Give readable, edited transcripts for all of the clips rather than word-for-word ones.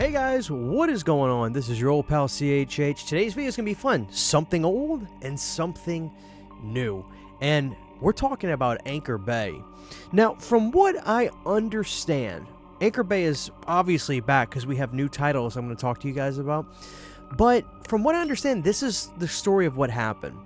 Hey guys, what is going on? This is your old pal CHH. Today's video is going to be fun. Something old and something new. And we're talking about Anchor Bay. Now, from what I understand, Anchor Bay is obviously back because we have new titles I'm going to talk to you guys about. But from what I understand, this is the story of what happened.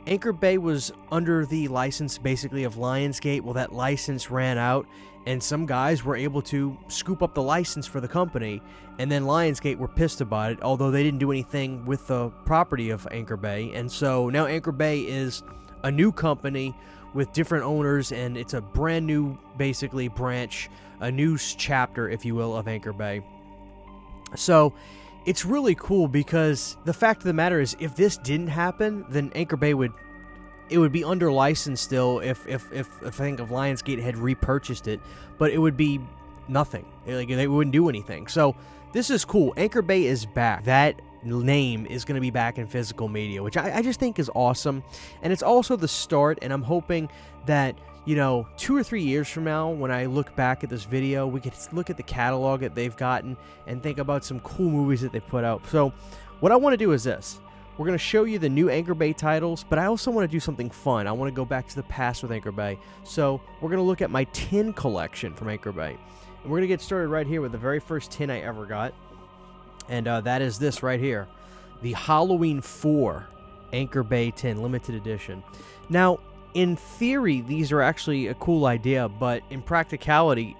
Anchor Bay was under the license basically of Lionsgate. Well, that license ran out and some guys were able to scoop up the license for the company, and then Lionsgate were pissed about it, although they didn't do anything with the property of Anchor Bay. And so now Anchor Bay is a new company with different owners, and it's a brand new, basically, branch, a new chapter, if you will, of Anchor Bay. So it's really cool because the fact of the matter is, if this didn't happen, then Anchor Bay would be under license still if I think if Lionsgate had repurchased it, but it would be nothing. Like, they wouldn't do anything. So this is cool. Anchor Bay is back. That name is going to be back in physical media, which I just think is awesome. And it's also the start, and I'm hoping that, 2 or 3 years from now, when I look back at this video, we could look at the catalog that they've gotten and think about some cool movies that they put out. So what I want to do is this. We're going to show you the new Anchor Bay titles, but I also want to do something fun. I want to go back to the past with Anchor Bay. So we're going to look at my tin collection from Anchor Bay. And we're going to get started right here with the very first tin I ever got. And that is this right here. The Halloween 4 Anchor Bay tin, limited edition. Now, in theory, these are actually a cool idea, but in practicality,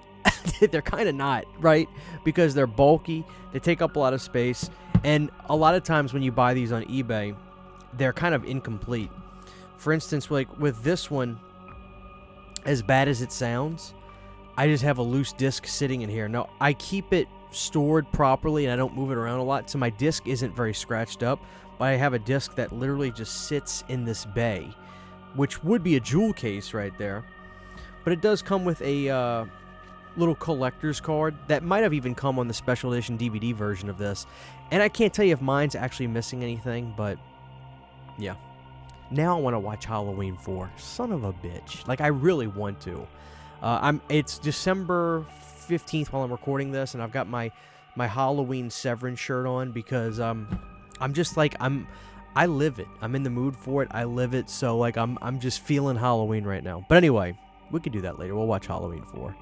they're kind of not, right? Because they're bulky, they take up a lot of space, and a lot of times when you buy these on eBay, they're kind of incomplete. For instance, like with this one, as bad as it sounds, I just have a loose disc sitting in here. Now, I keep it stored properly and I don't move it around a lot, so my disc isn't very scratched up, but I have a disc that literally just sits in this bay, which would be a jewel case right there. But it does come with a little collector's card that might have even come on the special edition DVD version of this. And I can't tell you if mine's actually missing anything, but yeah. Now I want to watch Halloween 4. Son of a bitch. Like, I really want to. It's December 15th while I'm recording this, and I've got my Halloween Severance shirt on because I'm just like, I live it. I'm in the mood for it. I live it. So like I'm just feeling Halloween right now. But anyway, we could do that later. We'll watch Halloween 4.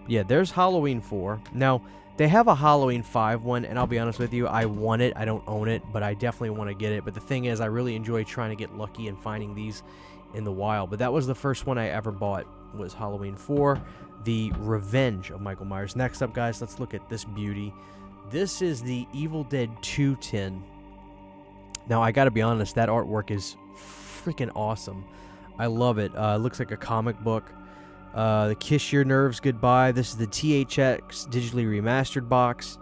Yeah, there's Halloween 4. Now, they have a Halloween 5 one, and I'll be honest with you, I want it. I don't own it, but I definitely want to get it. But the thing is, I really enjoy trying to get lucky and finding these in the wild. But that was the first one I ever bought, was Halloween 4, The Revenge of Michael Myers. Next up, guys, let's look at this beauty. This is the Evil Dead 2 tin. Now, I gotta be honest, that artwork is freaking awesome. I love it. It looks like a comic book. The Kiss Your Nerves Goodbye. This is the THX digitally remastered box.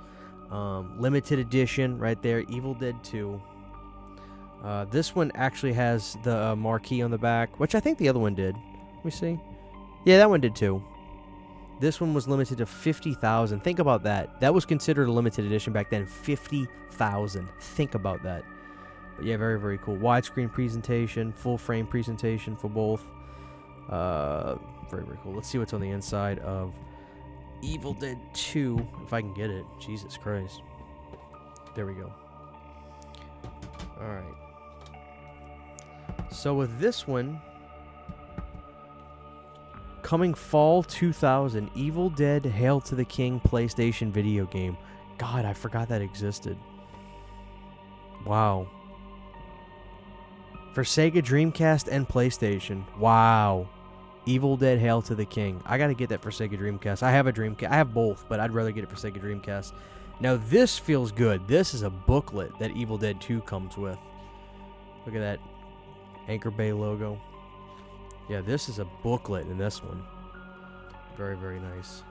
Limited edition right there. Evil Dead 2. This one actually has the marquee on the back, which I think the other one did. Let me see. Yeah, that one did too. This one was limited to 50,000. Think about that. That was considered a limited edition back then. 50,000. Think about that. But yeah, very, very cool. Widescreen presentation, full frame presentation for both. Very, very cool. Let's see what's on the inside of Evil Dead 2, if I can get it. Jesus Christ. There we go. Alright. So with this one, coming fall 2000, Evil Dead Hail to the King PlayStation video game. God, I forgot that existed. Wow. For Sega Dreamcast and PlayStation. Wow. Evil Dead Hail to the King. I gotta get that for Sega Dreamcast. I have a Dreamcast. I have both, but I'd rather get it for Sega Dreamcast. Now this feels good. This is a booklet that Evil Dead 2 comes with. Look at that Anchor Bay logo. Yeah, this is a booklet in this one. Very, very nice.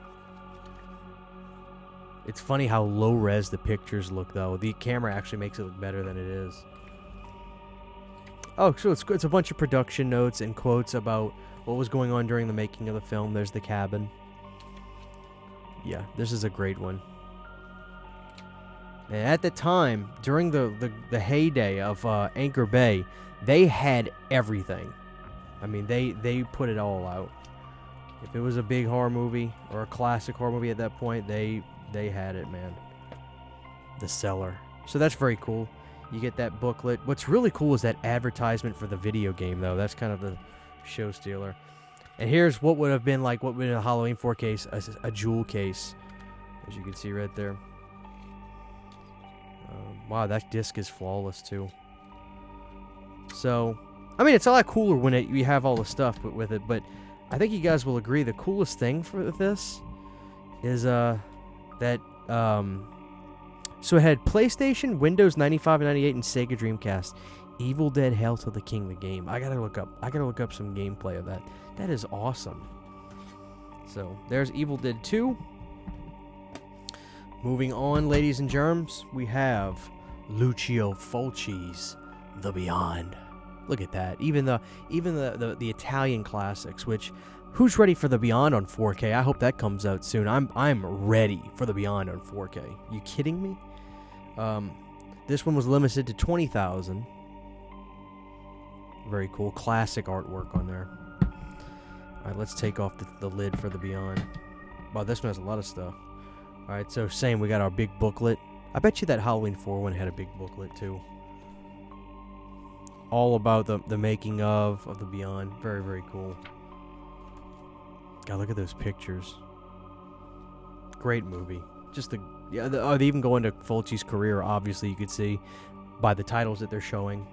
It's funny how low res the pictures look, though. The camera actually makes it look better than it is. Oh, so it's a bunch of production notes and quotes about what was going on during the making of the film. There's the cabin. Yeah, this is a great one. And at the time, during the heyday of Anchor Bay, they had everything. I mean, they put it all out. If it was a big horror movie or a classic horror movie at that point, they had it, man. the seller. So that's very cool. You get that booklet. What's really cool is that advertisement for the video game, though. That's kind of the show stealer. And here's what would have been like, what would have been a Halloween 4 case, a jewel case, as you can see right there. Wow, that disc is flawless, too. So, I mean, it's a lot cooler when you have all the stuff with it, but I think you guys will agree the coolest thing for this is that so it had PlayStation, Windows 95 and 98, and Sega Dreamcast. Evil Dead: Hail to the King, the game. I gotta look up some gameplay of that. That is awesome. So there's Evil Dead 2. Moving on, ladies and germs, we have Lucio Fulci's The Beyond. Look at that. Even the Italian classics, which who's ready for The Beyond on 4K? I hope that comes out soon. I'm ready for The Beyond on 4K. You kidding me? This one was limited to 20,000. Very cool. Classic artwork on there. Alright, let's take off the lid for The Beyond. Wow, this one has a lot of stuff. Alright, so same, we got our big booklet. I bet you that Halloween 4 one had a big booklet too. All about the making of The Beyond. Very, very cool. God, look at those pictures. Great movie. Just they even go into Fulci's career, obviously, you could see by the titles that they're showing.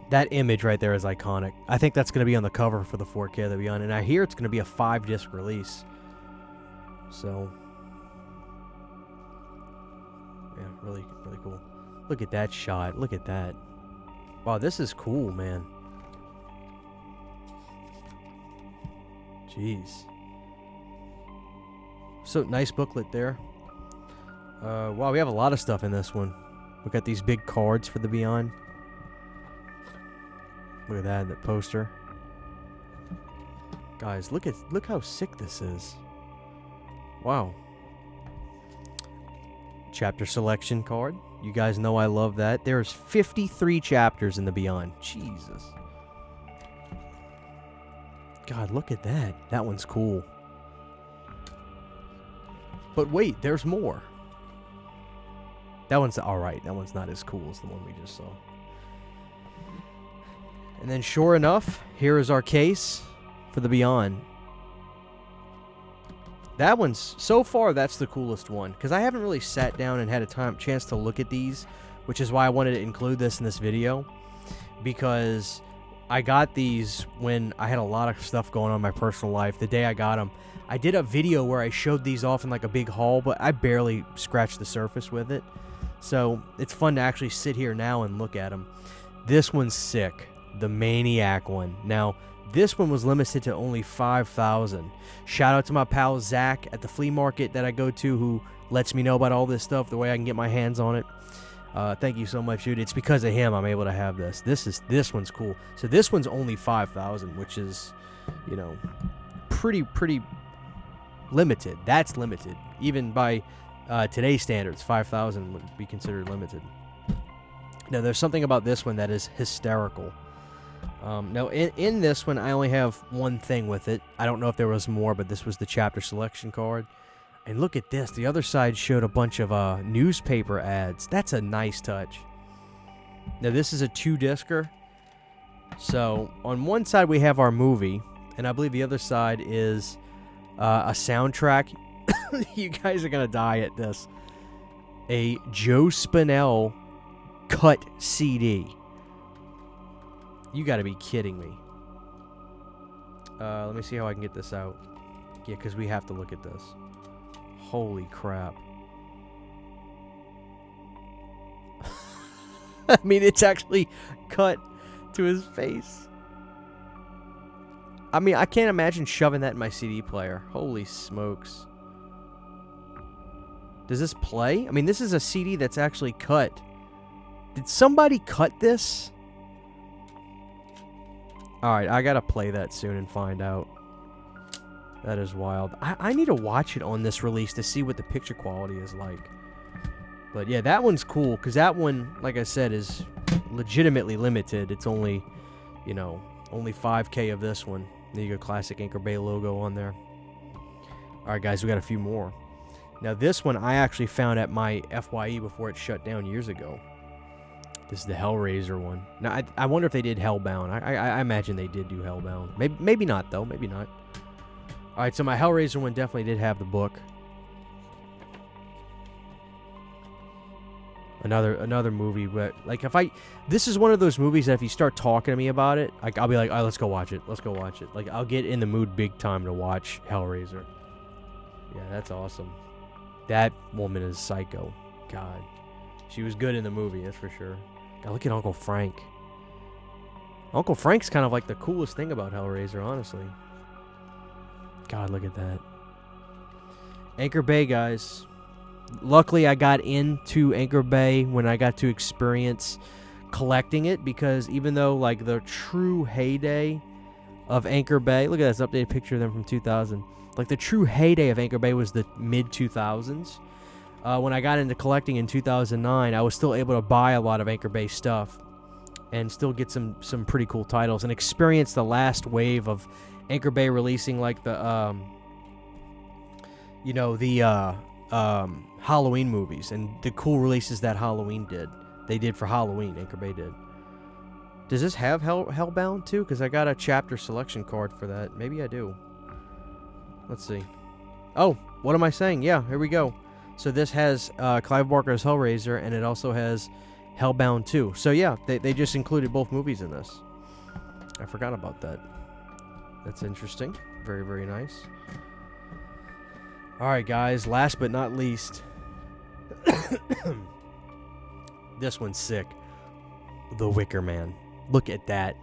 That image right there is iconic. I think that's going to be on the cover for the 4K of The Beyond, and I hear it's going to be a 5-disc release. So, yeah, really, really cool. Look at that shot. Look at that. Wow, this is cool, man. Jeez. So, nice booklet there. Wow, we have a lot of stuff in this one. We got these big cards for The Beyond. Look at that poster. Guys, look how sick this is. Wow. Chapter selection card. You guys know I love that. There's 53 chapters in The Beyond. Jesus. God, look at that. That one's cool. But wait, there's more. That one's alright. That one's not as cool as the one we just saw. And then sure enough, here is our case for The Beyond. That one's, so far, that's the coolest one. Because I haven't really sat down and had a chance to look at these, which is why I wanted to include this in this video. Because I got these when I had a lot of stuff going on in my personal life. The day I got them, I did a video where I showed these off in like a big haul, but I barely scratched the surface with it. So it's fun to actually sit here now and look at them. This one's sick. The Maniac one. Now, this one was limited to only 5,000. Shout out to my pal Zach at the flea market that I go to, who lets me know about all this stuff, the way I can get my hands on it. Thank you so much, dude. It's because of him I'm able to have this. This one's cool. So this one's only 5,000, which is, you know, pretty limited. That's limited. Even by today's standards, 5,000 would be considered limited. Now, there's something about this one that is hysterical. Now, in this one, I only have one thing with it. I don't know if there was more, but this was the chapter selection card. And look at this. The other side showed a bunch of newspaper ads. That's a nice touch. Now, this is a 2-discer. So, on one side, we have our movie. And I believe the other side is a soundtrack. You guys are going to die at this. A Joe Spinell cut CD. You gotta be kidding me. Let me see how I can get this out. Yeah, because we have to look at this. Holy crap. I mean, it's actually cut to his face. I mean, I can't imagine shoving that in my CD player. Holy smokes. Does this play? I mean, this is a CD that's actually cut. Did somebody cut this? Alright, I gotta play that soon and find out. That is wild. I need to watch it on this release to see what the picture quality is like. But yeah, that one's cool, because that one, like I said, is legitimately limited. It's only, you know, only 5K of this one. There you go, classic Anchor Bay logo on there. Alright guys, we got a few more. Now, this one I actually found at my FYE before it shut down years ago. This is the Hellraiser one. Now, I wonder if they did Hellbound. I imagine they did do Hellbound. Maybe not, though. Maybe not. All right, so my Hellraiser one definitely did have the book. Another movie, but like this is one of those movies that if you start talking to me about it, like I'll be like, all right, let's go watch it. Let's go watch it. Like I'll get in the mood big time to watch Hellraiser. Yeah, that's awesome. That woman is psycho. God, she was good in the movie, that's for sure. Now look at Uncle Frank. Uncle Frank's kind of like the coolest thing about Hellraiser, honestly. God, look at that. Anchor Bay, guys. Luckily, I got into Anchor Bay when I got to experience collecting it, because even though like the true heyday of Anchor Bay, look at this updated picture of them from 2000. Like the true heyday of Anchor Bay was the mid 2000s. When I got into collecting in 2009, I was still able to buy a lot of Anchor Bay stuff and still get some pretty cool titles and experience the last wave of Anchor Bay releasing like the Halloween movies and the cool releases that Halloween did. They did for Halloween, Anchor Bay did. Does this have Hellbound too? Because I got a chapter selection card for that. Maybe I do. Let's see. Oh, what am I saying? Yeah, here we go. So this has Clive Barker's Hellraiser, and it also has Hellbound 2. So yeah, they just included both movies in this. I forgot about that. That's interesting. Very, very nice. Alright, guys. Last but not least. This one's sick. The Wicker Man. Look at that.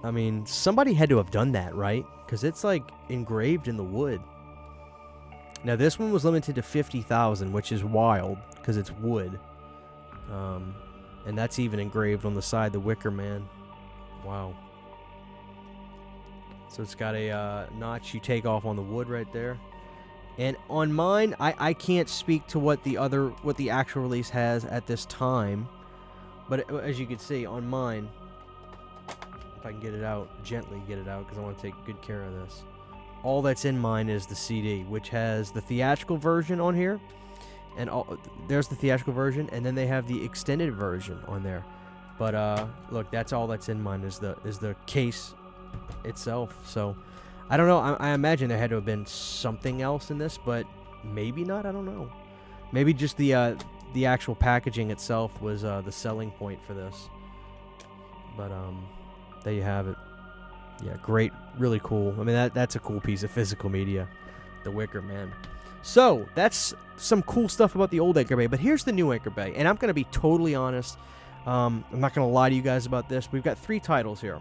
I mean, somebody had to have done that, right? Because it's like engraved in the wood. Now, this one was limited to 50,000, which is wild because it's wood. And that's even engraved on the side, the Wicker Man. Wow. So it's got a notch you take off on the wood right there. And on mine, I can't speak to what the actual release has at this time. But as you can see, on mine, if I can get it out, gently get it out, because I want to take good care of this. All that's in mine is the CD, which has the theatrical version on here. And there's the theatrical version, and then they have the extended version on there. But look, that's all that's in mine is the case itself. So I don't know. I imagine there had to have been something else in this, but maybe not. I don't know. Maybe just the actual packaging itself was the selling point for this. But there you have it. Yeah, great, really cool. I mean, that's a cool piece of physical media, the Wicker Man. So that's some cool stuff about the old Anchor Bay. But here's the new Anchor Bay, and I'm going to be totally honest. I'm not going to lie to you guys about this. We've got 3 titles here.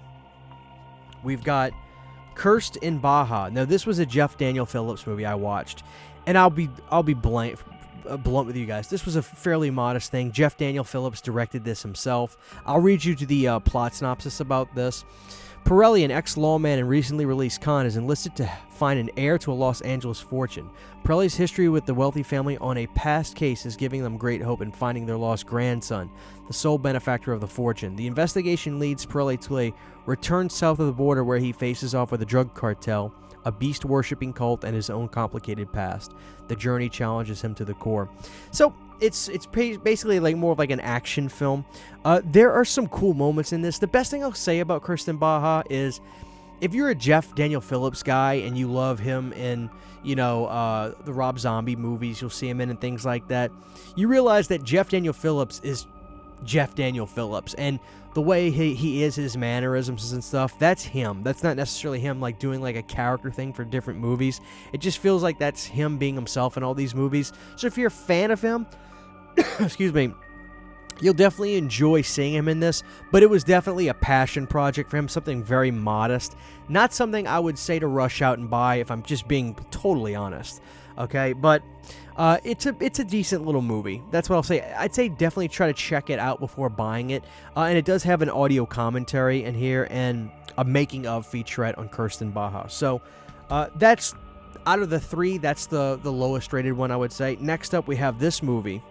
We've got Crust in Baja. Now, this was a Jeff Daniel Phillips movie I watched, and I'll be blunt with you guys. This was a fairly modest thing. Jeff Daniel Phillips directed this himself. I'll read you to the plot synopsis about this. Pirelli, an ex-lawman and recently released con, is enlisted to find an heir to a Los Angeles fortune. Pirelli's history with the wealthy family on a past case is giving them great hope in finding their lost grandson, the sole benefactor of the fortune. The investigation leads Pirelli to a return south of the border where he faces off with a drug cartel, a beast-worshipping cult, and his own complicated past. The journey challenges him to the core. So, it's basically like more of like an action film. There are some cool moments in this. The best thing I'll say about Crust in Baja is, if you're a Jeff Daniel Phillips guy and you love him in, the Rob Zombie movies, you'll see him in and things like that, you realize that Jeff Daniel Phillips is Jeff Daniel Phillips, and the way he is, his mannerisms and stuff, that's him. That's not necessarily him like doing like a character thing for different movies. It just feels like that's him being himself in all these movies. So if you're a fan of him, excuse me, you'll definitely enjoy seeing him in this, but it was definitely a passion project for him, something very modest. Not something I would say to rush out and buy if I'm just being totally honest. Okay, but it's a decent little movie. That's what I'll say. I'd say definitely try to check it out before buying it. And it does have an audio commentary in here and a making of featurette on Crust in Baja. So that's, out of the 3, that's the lowest rated one, I would say. Next up, we have this movie.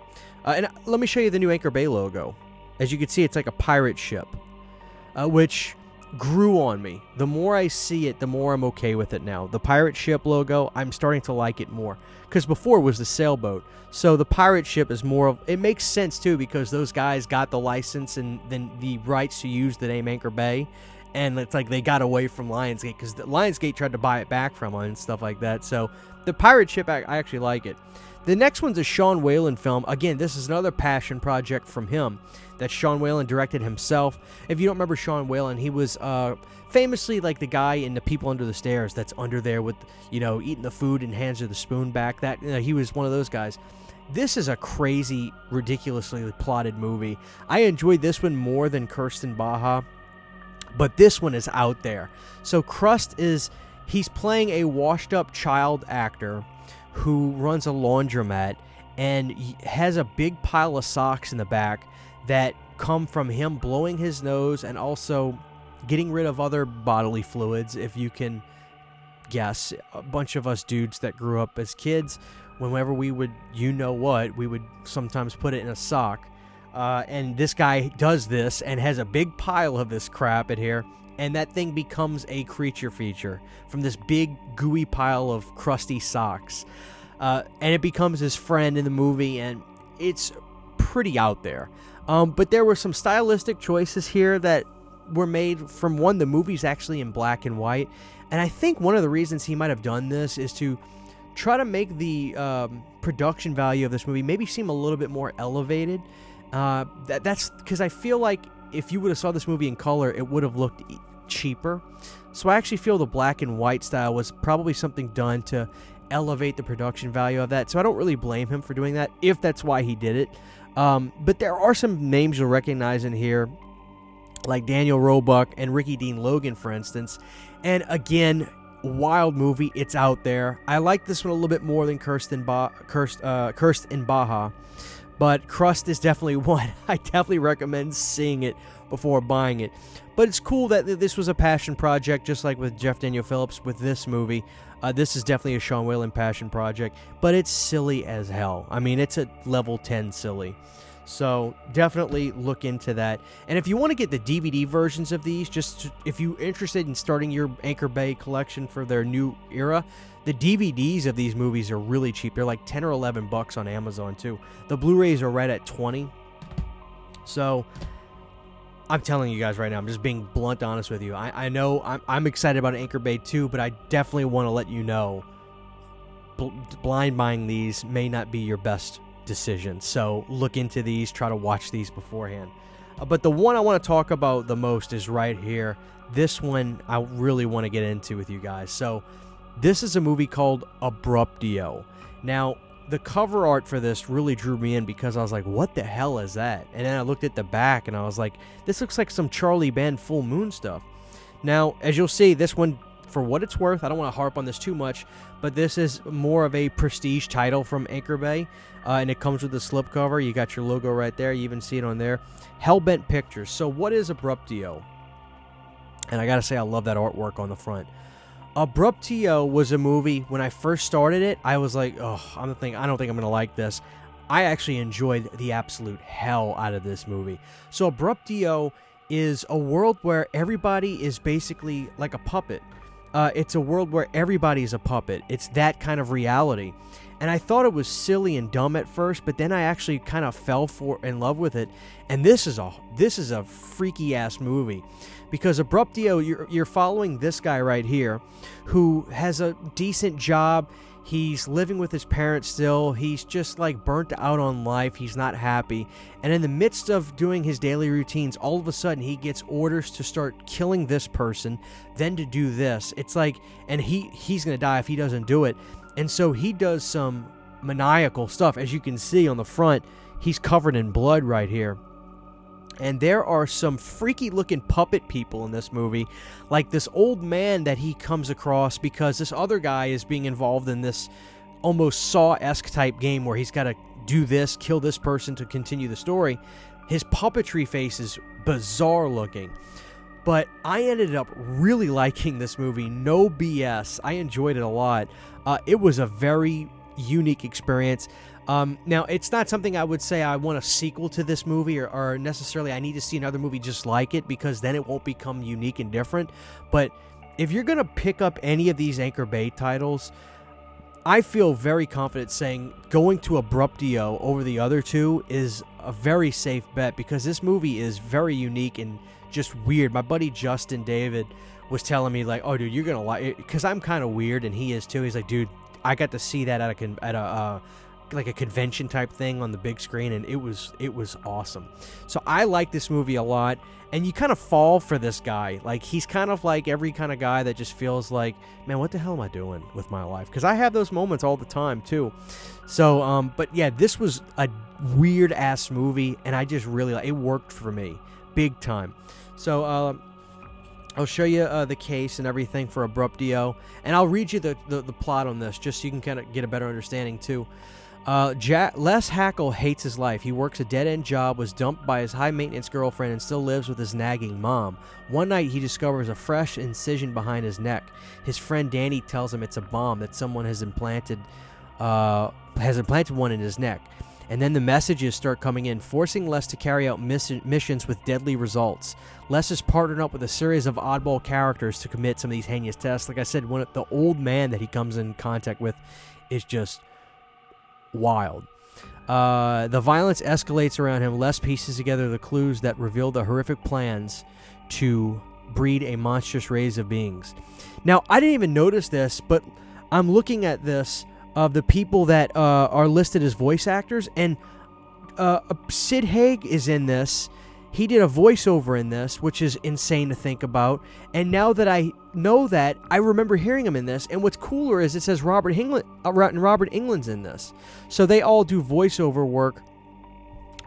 And let me show you the new Anchor Bay logo. As you can see, it's like a pirate ship, which grew on me. The more I see it, the more I'm okay with it now. The pirate ship logo, I'm starting to like it more. Because before it was the sailboat. So the pirate ship is more of... It makes sense, too, because those guys got the license and then the rights to use the name Anchor Bay. And it's like they got away from Lionsgate because Lionsgate tried to buy it back from them and stuff like that. So the pirate ship, I actually like it. The next one's a Sean Whalen film. Again, this is another passion project from him that Sean Whalen directed himself. If you don't remember Sean Whalen, he was famously like the guy in The People Under the Stairs that's under there with, eating the food and hands her the spoon back. That he was one of those guys. This is a crazy, ridiculously plotted movie. I enjoyed this one more than Crust and Baja, but this one is out there. So Crust he's playing a washed-up child actor who runs a laundromat and has a big pile of socks in the back that come from him blowing his nose and also getting rid of other bodily fluids, if you can guess. A bunch of us dudes that grew up as kids, whenever we would, we would sometimes put it in a sock. And this guy does this and has a big pile of this crap in here, and that thing becomes a creature feature from this big gooey pile of crusty socks. And it becomes his friend in the movie, and it's pretty out there. But there were some stylistic choices here that were made from the movie's actually in black and white. And I think one of the reasons he might have done this is to try to make the production value of this movie maybe seem a little bit more elevated. That's because I feel like if you would have saw this movie in color, it would have looked cheaper. So I actually feel the black and white style was probably something done to elevate the production value of that. So I don't really blame him for doing that, if that's why he did it. But there are some names you'll recognize in here, like Daniel Roebuck and Ricky Dean Logan, for instance. And again, wild movie. It's out there. I like this one a little bit more than Crust in Baja. But Crust is definitely one. I definitely recommend seeing it before buying it. But it's cool that this was a passion project, just like with Jeff Daniel Phillips with this movie. This is definitely a Sean Whalen passion project, but it's silly as hell. I mean, it's a level 10 silly. So definitely look into that. And if you want to get the DVD versions of these, if you're interested in starting your Anchor Bay collection for their new era, the DVDs of these movies are really cheap. They're like 10 or 11 bucks on Amazon too. The Blu-rays are right at 20. So I'm telling you guys right now, I'm just being blunt honest with you. I know I'm excited about Anchor Bay too, but I definitely want to let you know blind buying these may not be your best decision. So look into these, try to watch these beforehand. But the one I want to talk about the most is right here. This one I really want to get into with you guys. So this is a movie called Abruptio. Now, the cover art for this really drew me in because I was like, what the hell is that? And then I looked at the back and I was like, this looks like some Charlie Band Full Moon stuff. Now, as you'll see, this one, for what it's worth, I don't want to harp on this too much, but this is more of a prestige title from Anchor Bay, and it comes with the slipcover. You got your logo right there. You even see it on there. Hellbent Pictures. So what is Abruptio? And I got to say, I love that artwork on the front. Abruptio was a movie, when I first started it, I was like, oh, I don't think I'm going to like this. I actually enjoyed the absolute hell out of this movie. So Abruptio is a world where everybody is basically like a puppet. It's a world where everybody is a puppet. It's that kind of reality. And I thought it was silly and dumb at first, but then I actually kind of fell in love with it. And this is a freaky ass movie, because Abruptio, you're following this guy right here, who has a decent job. He's living with his parents still. He's just like burnt out on life. He's not happy. And in the midst of doing his daily routines, all of a sudden he gets orders to start killing this person, then to do this. It's like, and he's going to die if he doesn't do it. And so he does some maniacal stuff. As you can see on the front, he's covered in blood right here. And there are some freaky looking puppet people in this movie, like this old man that he comes across because this other guy is being involved in this almost Saw-esque type game where he's got to do this, kill this person to continue the story. His puppetry face is bizarre looking. But I ended up really liking this movie, no BS. I enjoyed it a lot. It was a very unique experience. Now, it's not something I would say I want a sequel to this movie, or necessarily I need to see another movie just like it, because then it won't become unique and different. But if you're going to pick up any of these Anchor Bay titles, I feel very confident saying going to Abruptio over the other two is a very safe bet, because this movie is very unique and just weird. My buddy Justin David was telling me, like, oh, dude, you're going to like it, because I'm kind of weird, and he is too. He's like, dude, I got to see that at a like a convention type thing on the big screen, and it was awesome. So I like this movie a lot, and you kind of fall for this guy. Like, he's kind of like every kind of guy that just feels like, man, what the hell am I doing with my life? Because I have those moments all the time too. So but yeah, this was a weird ass movie, and I just really it worked for me big time. So I'll show you the case and everything for Abruptio, and I'll read you the plot on this just so you can kind of get a better understanding too. Les Hackle hates his life. He works a dead-end job, was dumped by his high-maintenance girlfriend, and still lives with his nagging mom. One night, he discovers a fresh incision behind his neck. His friend Danny tells him it's a bomb, that someone has implanted one in his neck. And then the messages start coming in, forcing Les to carry out missions with deadly results. Les is partnered up with a series of oddball characters to commit some of these heinous tests. Like I said, the old man that he comes in contact with is just wild. The violence escalates around him. Les pieces together the clues that reveal the horrific plans to breed a monstrous race of beings. Now, I didn't even notice this, but I'm looking at this of the people that are listed as voice actors, and Sid Haig is in this. He did a voiceover in this, which is insane to think about. And now that I know that, I remember hearing him in this. And what's cooler is it says Robert Englund's in this. So they all do voiceover work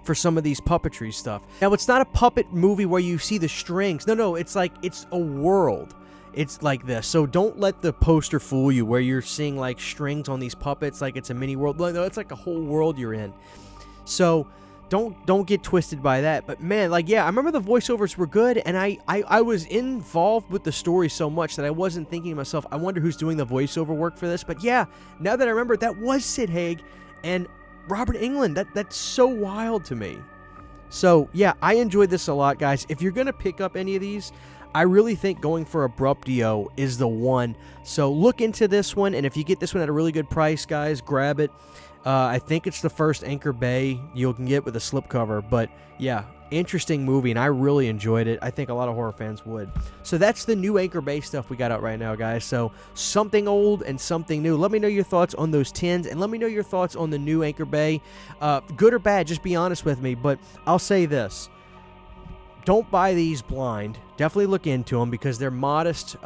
for some of these puppetry stuff. Now, it's not a puppet movie where you see the strings. No, it's like, it's a world. It's like this. So don't let the poster fool you where you're seeing like strings on these puppets like it's a mini world. No, it's like a whole world you're in. So don't get twisted by that. But man, like, yeah, I remember the voiceovers were good, and I was involved with the story so much that I wasn't thinking to myself, I wonder who's doing the voiceover work for this. But yeah, now that I remember, that was Sid Haig and Robert Englund. That's so wild to me. So yeah, I enjoyed this a lot, guys. If you're gonna pick up any of these, I really think going for Abruptio is the one. So look into this one, and if you get this one at a really good price, guys, grab it. I think it's the first Anchor Bay you can get with a slipcover, but yeah, interesting movie, and I really enjoyed it. I think a lot of horror fans would. So that's the new Anchor Bay stuff we got out right now, guys. So something old and something new. Let me know your thoughts on those tins, and let me know your thoughts on the new Anchor Bay. Good or bad, just be honest with me, but I'll say this. Don't buy these blind. Definitely look into them, because they're modest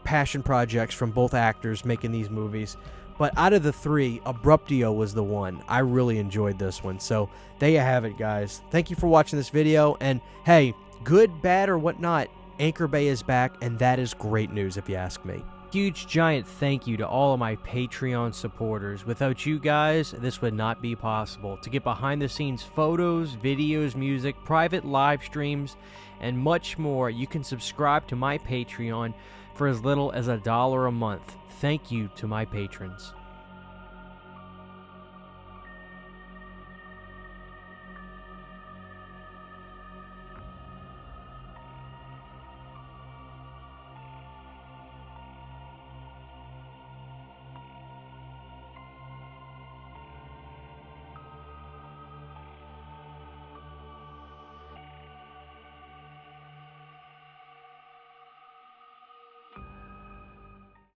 passion projects from both actors making these movies. But out of the three, Abruptio was the one. I really enjoyed this one. So there you have it, guys. Thank you for watching this video. And hey, good, bad, or whatnot, Anchor Bay is back, and that is great news if you ask me. Huge, giant thank you to all of my Patreon supporters. Without you guys, this would not be possible. To get behind-the-scenes photos, videos, music, private live streams, and much more, you can subscribe to my Patreon for as little as $1 a month. Thank you to my patrons.